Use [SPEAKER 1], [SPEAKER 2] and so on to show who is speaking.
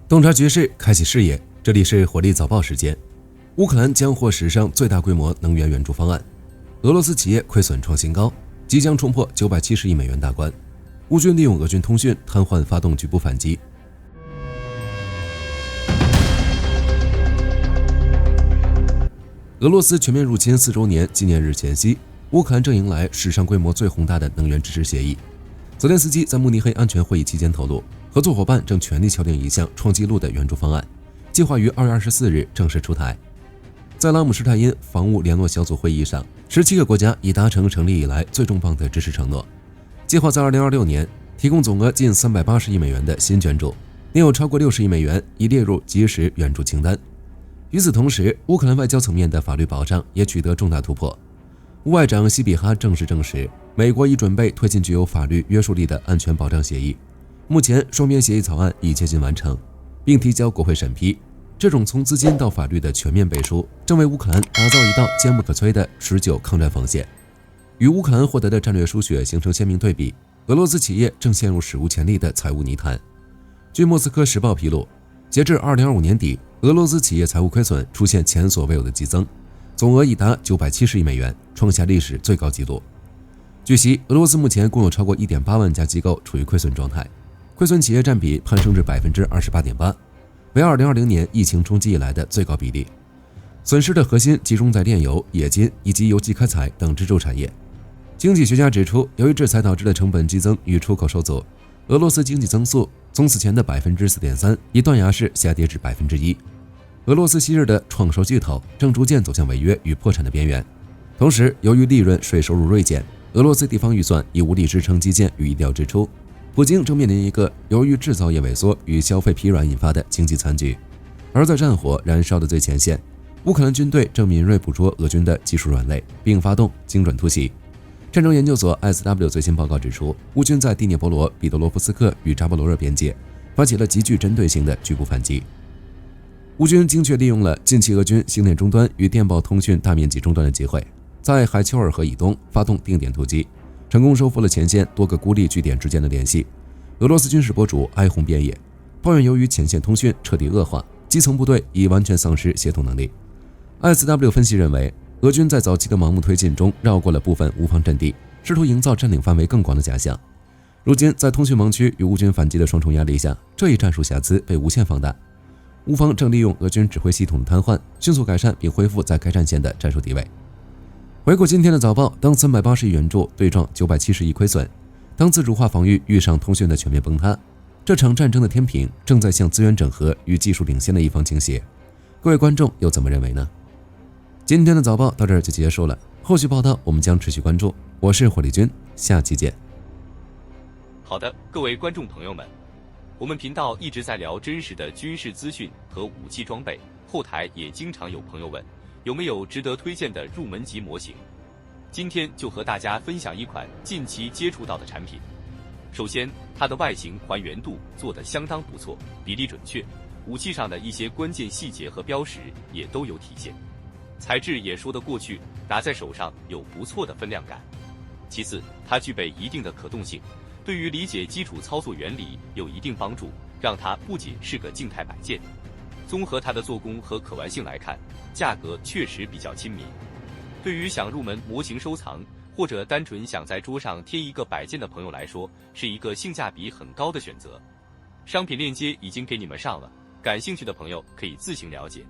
[SPEAKER 1] 洞察局势，开启视野。这里是火力早报时间。乌克兰将获史上最大规模能源援助方案，俄罗斯企业亏损创新高，即将冲破970亿美元大关。乌军利用俄军通讯瘫痪发动局部反击。俄罗斯全面入侵4周年纪念日前夕，乌克兰正迎来史上规模最宏大的能源支持协议。泽连斯基在慕尼黑安全会议期间透露，合作伙伴正全力敲定一项创纪录的援助方案，计划于2月24日正式出台。在拉姆施泰因防务联络小组会议上，17个国家已达成成立以来最重磅的支持承诺，计划在2026年提供总额近380亿美元的新捐助，另有超过60亿美元已列入即时援助清单。与此同时，乌克兰外交层面的法律保障也取得重大突破。乌外长西比哈正式证实，美国已准备推进具有法律约束力的安全保障协议。目前，双边协议草案已接近完成，并提交国会审批。这种从资金到法律的全面背书，正为乌克兰打造一道坚不可摧的持久抗战防线。与乌克兰获得的战略输血形成鲜明对比，俄罗斯企业正陷入史无前例的财务泥潭。据莫斯科时报披露，截至2025年底，俄罗斯企业财务亏损出现前所未有的激增，总额已达970亿美元，创下历史最高纪录。据悉，俄罗斯目前共有超过1.8万家机构处于亏损状态，亏损企业占比攀升至 28.8%， 为2020年疫情冲击以来的最高比例。损失的核心集中在炼油、冶金以及油气开采等支柱产业。经济学家指出，由于制裁导致的成本激增与出口受阻，俄罗斯经济增速从此前的 4.3% 已断崖式下跌至 1%。俄罗斯昔日的创收巨头正逐渐走向违约与破产的边缘。同时，由于利润税收入锐减，俄罗斯地方预算已无力支撑基建与医疗支出。普京正面临一个由于制造业萎缩与消费疲软引发的经济残局。而在战火燃烧的最前线，乌克兰军队正敏锐捕捉俄军的技术软肋，并发动精准突袭。战争研究所 SW 最新报告指出，乌军在第聂伯罗、彼得罗夫斯克与扎波罗热边界发起了极具针对性的局部反击。乌军精确利用了近期俄军星链终端与电报通讯大面积中断的机会，在海丘尔河以东发动定点突击，成功收复了前线多个孤立据点之间的联系。俄罗斯军事博主哀鸿遍野，抱怨由于前线通讯彻底恶化，基层部队已完全丧失协同能力。SW 分析认为，俄军在早期的盲目推进中绕过了部分无防阵地，试图营造占领范围更广的假象。如今在通讯盲区与乌军反击的双重压力下，这一战术瑕疵被无限放大。乌方正利用俄军指挥系统的瘫痪，迅速改善并恢复在该战线的战术地位。回顾今天的早报，当380亿援助对撞970亿亏损，当自主化防御遇上通讯的全面崩塌，这场战争的天平正在向资源整合与技术领先的一方倾斜。各位观众又怎么认为呢？今天的早报到这儿就结束了，后续报道我们将持续关注。我是火力军，下期见。
[SPEAKER 2] 好的，各位观众朋友们，我们频道一直在聊真实的军事资讯和武器装备，后台也经常有朋友问，有没有值得推荐的入门级模型？今天就和大家分享一款近期接触到的产品。首先，它的外形还原度做得相当不错，比例准确，武器上的一些关键细节和标识也都有体现，材质也说得过去，拿在手上有不错的分量感。其次，它具备一定的可动性，对于理解基础操作原理有一定帮助，让它不仅是个静态摆件。综合它的做工和可玩性来看，价格确实比较亲民。对于想入门模型收藏，或者单纯想在桌上贴一个摆件的朋友来说，是一个性价比很高的选择。商品链接已经给你们上了，感兴趣的朋友可以自行了解。